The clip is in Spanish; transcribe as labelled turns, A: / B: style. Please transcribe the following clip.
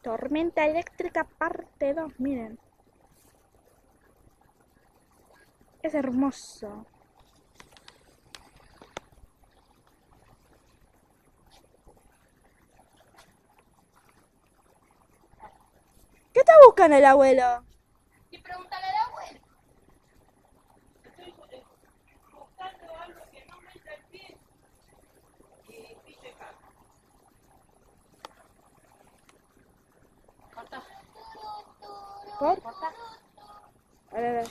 A: Tormenta eléctrica parte 2, miren. Es hermoso. ¿Qué está buscando el abuelo?
B: Y pregúntale al abuelo.
C: Estoy buscando algo que no meta el pie y pise caca.
B: Corta.
A: ¿Por?
B: Corta.
A: A ver.